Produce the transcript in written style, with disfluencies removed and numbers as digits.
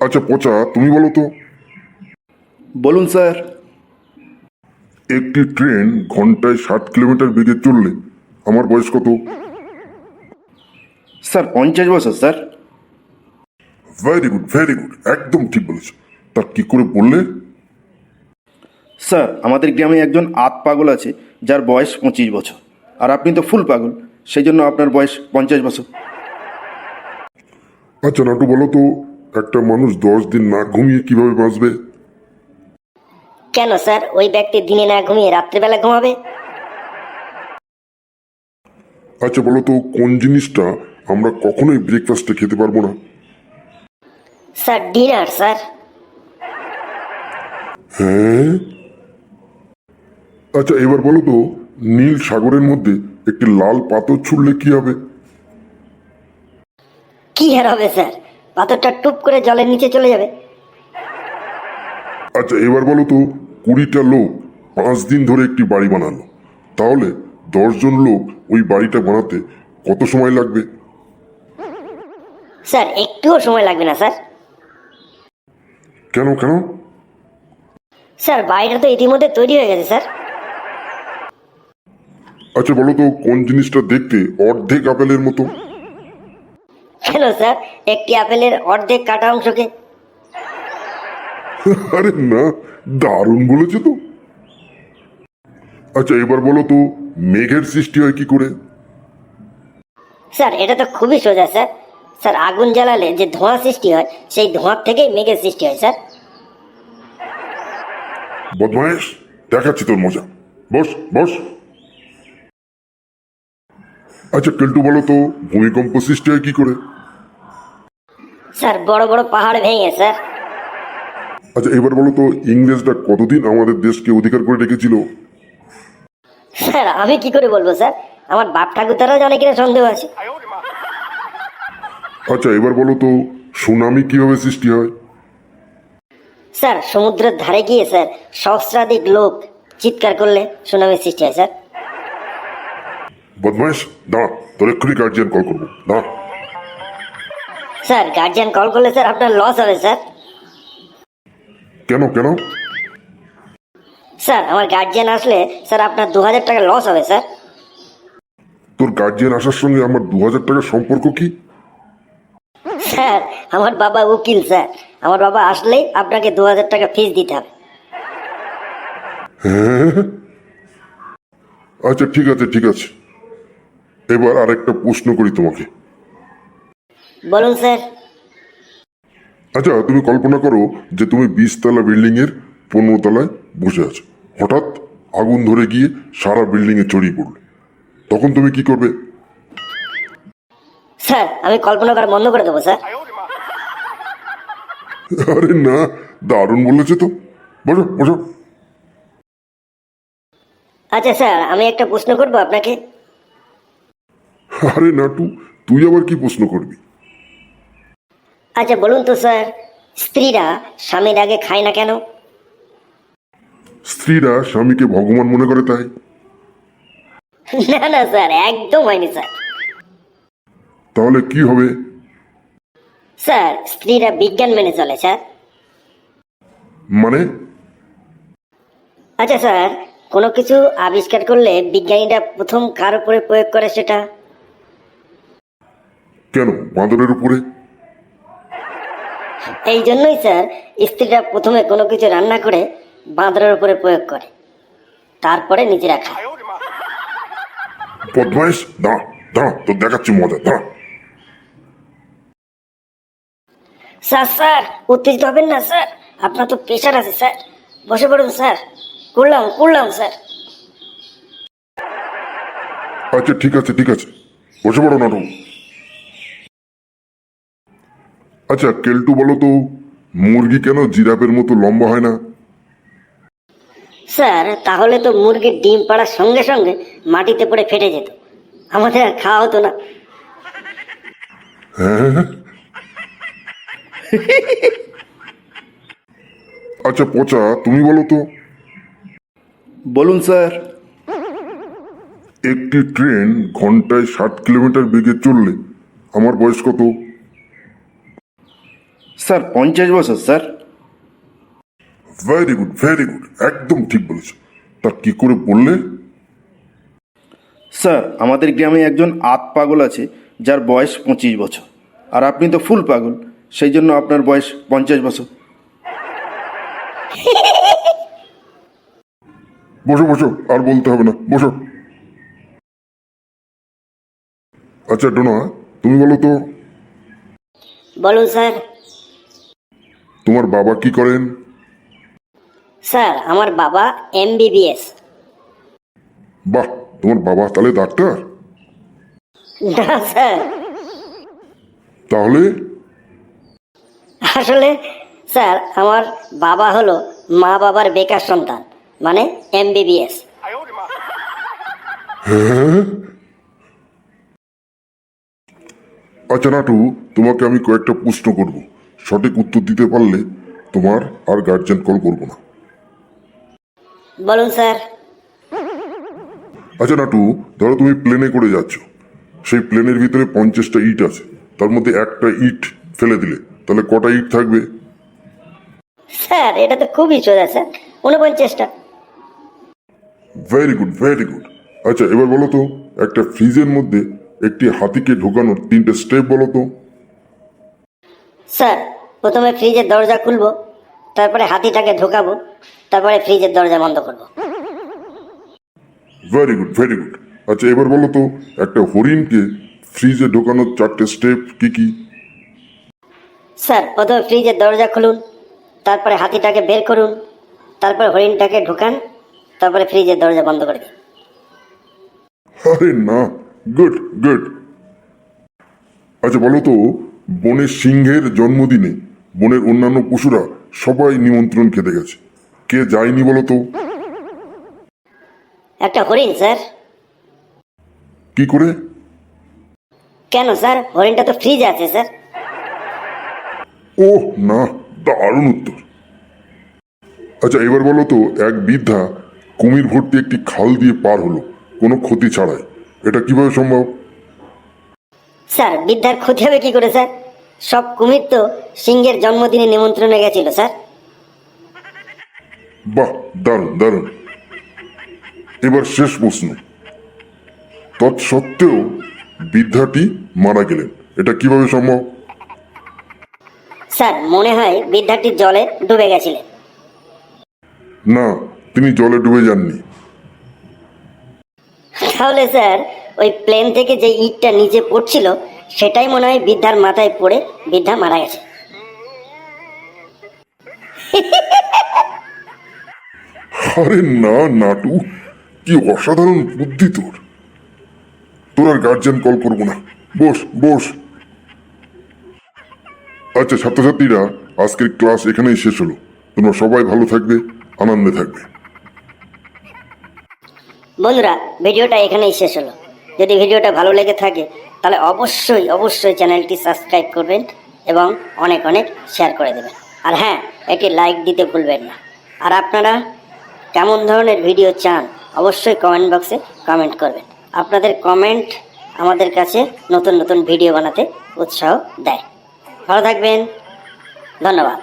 আচ্ছা পচা, তুমি বলো তো, বলুন স্যার। একটি ট্রেন ঘন্টায় 60 কিলোমিটার বেগে চললে আমার বয়স কত? স্যার 50 বছর sir. Very good, very good, একদম ঠিক বলেছ। তা কি করে বললে? স্যার আমাদের গ্রামে একজন আত পাগল আছে যার বয়স 25 বছর, আর আপনি তো ফুল পাগল, সেই জন্য আপনার বয়স 50 বছর। আচ্ছা নাটু, বলো তো, একটা মানুষ 10 দিন না ঘুমিয়ে কিভাবে বাঁচবে? কেন স্যার, ওই ব্যক্তি দিনে না ঘুমিয়ে রাত্রেবেলা ঘুমাবে? আচ্ছা বলো তো, কোন জিনিসটা আমরা কখনোই ব্রেকফাস্টে খেতে পারবো না? Sir dinner sir. হ্যাঁ। আচ্ছা এবার বলো তো, নীল সাগরের মধ্যে একটি লাল পাথর ছুড়লে কি হবে? কি আর হবে স্যার, পাথরটা টুপ করে জলের নিচে চলে যাবে। আচ্ছা এবার বলো তো, 20টা লোক 5 দিন ধরে একটি বাড়ি বানালো, তাহলে 10 জন লোক ওই বাড়িটা বানাতে কত সময় লাগবে? স্যার একটুও সময় লাগবে না স্যার। কেন কেন? স্যার বাড়িটা তো ইতিমধ্যে তৈরি হয়ে গেছে স্যার। আচ্ছা বলো তো, কোন জিনিসটা দেখতে অর্ধেক আপেলের মতো? কেন স্যার, একটি আপেলের অর্ধেক কাটা অংশকে? আরে না, দারুণ বলেছে তো। আচ্ছা এবার বলো তো, মেঘের সৃষ্টি হয় কি করে? স্যার এটা তো খুবই সোজা স্যার। স্যার আগুন জ্বালালে যে ধোঁয়া সৃষ্টি হয়, সেই ধোঁয়ার থেকেই মেঘের সৃষ্টি হয় স্যার। বদমায়েশ, দেখাচ্ছি তোর মজা। বস বস। আচ্ছা কেলটু, বলো তো, ভূমিকম্প সৃষ্টি হয় কি করে? স্যার বড় বড় পাহাড় ভেঙে স্যার। আচ্ছা এবার বলো তো, ইংরেজরা কতদিন আমাদের দেশকে অধিকার করে রেখেছিল? স্যার আমি কি করে বলবো স্যার, আমার বাপ ঠাকুরদারাও জানে কিনা সন্দেহ আছে। আচ্ছা এবার বলো তো, সুনামি কিভাবে সৃষ্টি হয়? স্যার সমুদ্রের ধারে গিয়ে স্যার সহস্রাধিক লোক চিৎকার করলে সুনামির সৃষ্টি হয় স্যার। বদমায়েশ, দাঁড়া, তোর এক্ষুনি গার্জিয়ান কল করবো, দাঁড়া। স্যার গার্জিয়ান কল করলে স্যার আপনার লস হবে স্যার। কেন কেন? স্যার আমার গার্জিয়ান আসলে স্যার আপনার 2000 টাকা লস হবে স্যার। তোর গার্জিয়ান আসার সঙ্গে আমার 2000 টাকার সম্পর্ক কি? স্যার আমার বাবা উকিল স্যার, আমার বাবা আসলেই আপনাকে 2000 টাকা ফিস দিতে হবে। হ্যাঁ। আচ্ছা ঠিক আছে ঠিক আছে, এবার আরেকটা প্রশ্ন করি তোমাকে। বলুন স্যার। আচ্ছা তুমি কল্পনা করো যে তুমি 20 তলা বিল্ডিং এর 15 তলায় বসে আছো, হঠাৎ আগুন ধরে গিয়ে সারা বিল্ডিং এ ছড়িয়ে পড়লো, তখন তুমি কি করবে? স্যার আমি কল্পনা করা বন্ধ করে দেবো স্যার। আরে না, দারুণ বলেছে তো। বসো বসো। আচ্ছা স্যার আমি একটা প্রশ্ন করবো আপনাকে। আরে নাটু, তুই আবার কি প্রশ্ন করবি? আচ্ছা বলুন তো স্যার, স্ত্রীরা স্বামীর আগে খায় না কেন? স্ত্রীরা স্বামীকে ভগবান মনে করে তাই। না না স্যার, একদম হয়নি স্যার। তাহলে কি হবে? স্যার স্ত্রীরা বিজ্ঞান মেনে চলে স্যার। মানে? আচ্ছা স্যার, কোনো কিছু আবিষ্কার করলে বিজ্ঞানীরা প্রথম কার উপরে প্রয়োগ করে সেটা? কেন, বাঁদরের উপরে? এই জন্যই স্যার স্ত্রীরা প্রথমে কোনো কিছু রান্না করে বাঁদরের উপরে প্রয়োগ করে, তারপরে নিজেরা খায়। বদমাইশ, দাঁড়া দাঁড়া, তো দেখাচ্ছি মজা, দাঁড়া। স্যার স্যার উত্তেজিত হবেন না স্যার, আপনার তো প্রেশার আছে স্যার। বসে পড়ুন স্যার। করলাম করলাম স্যার। আচ্ছা ঠিক আছে ঠিক আছে, বসে পড়ো নাটু। আচ্ছা কেলটু, বলো তো, মুরগি কেন জিরাফের মতো লম্বা হয় না? স্যার তাহলে তো মুরগির ডিম পাড়ার সঙ্গে সঙ্গে মাটিতে পড়ে ফেটে যেত, আমাদের আর খাওয়া হতো না। হ্যাঁ। আচ্ছা পচা, তুমি বলো তো, বলুন স্যার। একটি ট্রেন ঘন্টায় 60 কিলোমিটার বেগে চললে আমার বয়স কত? স্যার 50 বছর sir. Very good, very good, একদম ঠিক বলেছ। তা কি করে বললে? স্যার আমাদের গ্রামে একজন আত পাগল আছে যার বয়স 25 বছর, আর আপনি তো ফুল পাগল, সেই জন্য আপনার বয়স 50 বছর। বসো বসো, আর বলতে হবে না, বসো। আচ্ছা ডোনা, তুমি বলো তো, বলুন স্যার। তোমার বাবা কি করেন? স্যার আমার বাবা MBBS। বাহ, তোমার বাবা তাহলে ডাক্তার? না স্যার, তাহলে? আসলে স্যার আমার বাবা হলো মা বাবার বেকার সন্তান, মানে MBBS। হ্যাঁ? আচ্ছা নাটু, তোমাকে আমি কয়েকটা প্রশ্ন করব, সঠিক উত্তর দিতে পারলে তোমার আর গার্জেন কল করব না। বলুন স্যার। আচ্ছা নাটু, ধরো তুমি প্লেনে করে যাচ্ছ, সেই প্লেনের ভিতরে 50টা ইট আছে, তার মধ্যে একটা ইট ফেলে দিলে তাহলে কটা ইট থাকবে? স্যার এটা তো খুবই সোজা স্যার, 49টা। Very good, very good. আচ্ছা এবার বলো তো, একটা ফ্রিজের মধ্যে একটি হাতিকে ঢোকানোর 3টে স্টেপ বলো তো। স্যার প্রথমে ফ্রিজের দরজা খুলবো, তারপরে হাতিটাকে ঢোকাবো, তারপরে ফ্রিজের দরজা বন্ধ করবো। Very good, very good. আচ্ছা এবার বলো তো, একটা হরিণকে ফ্রিজে ঢোকানোর 4টে স্টেপ কি কি? স্যার প্রথমে ফ্রিজের দরজা খুলুন, তারপরে হাতিটাকে বের করুন, তারপরে হরিণটাকে ঢোকান, তারপরে ফ্রিজের দরজা বন্ধ করে দিন। আরে না, গুড গুড। আচ্ছা বলো তো, বনের সিংহের জন্মদিনে বনের অন্যান্য পশুরা সবাই নিমন্ত্রণ খেতে গেছে, কে যায়নি বলো তো? একটা হরিণ স্যার। কি করে? কেন স্যার, হরিণটা তো ফ্রিজে আছে স্যার। ওহ না, দারুণ উত্তর। আচ্ছা এবার বলো তো, এক বৃদ্ধা কুমির ভর্তি একটি খাল দিয়ে পার হলো কোনো ক্ষতি ছাড়াই, এটা কিভাবে সম্ভব? স্যার বৃদ্ধার ক্ষতি হবে কি করে স্যার? সব কুমির তো সিংহের জন্মদিনে নিমন্ত্রণে গেছিল স্যার। বাহ, দারুণ দারুণ। এবার শেষ প্রশ্ন, তৎসত্ত্বেও বৃদ্ধাটি মারা গেলেন, এটা কিভাবে সম্ভব? স্যার মনে হয় বৃদ্ধাটি জলে ডুবে গেছিলেন। না, তিনি জলে ডুবে যাননি। তাহলে স্যার ওই প্লেন থেকে যে ইটটা নিচে পড়ছিল সেটাই মনে হয় বৃদ্ধার মাথায় পড়ে বৃদ্ধা মারা গেছে। আরে না নাটু, কি অসাধারণ বুদ্ধি তোর। তোর আর গার্জিয়ান কল করবো না, বস বস। আচ্ছা ছাত্রছাত্রীরা, আজকের ক্লাস এখানেই শেষ হলো। তোমরা সবাই ভালো থাকবে, আনন্দে থাকবে। বন্ধুরা ভিডিওটা এখানেই শেষ হলো। যদি ভিডিওটা ভালো লেগে থাকে তাহলে অবশ্যই অবশ্যই চ্যানেলটি সাবস্ক্রাইব করবেন এবং অনেক অনেক শেয়ার করে দেবেন। আর হ্যাঁ, একটি লাইক দিতে ভুলবেন না। আর আপনারা কেমন ধরনের ভিডিও চান অবশ্যই কমেন্ট বক্সে কমেন্ট করবেন। আপনাদের কমেন্ট আমাদের কাছে নতুন নতুন ভিডিও বানাতে উৎসাহ দেয়। ভালো থাকবেন, ধন্যবাদ।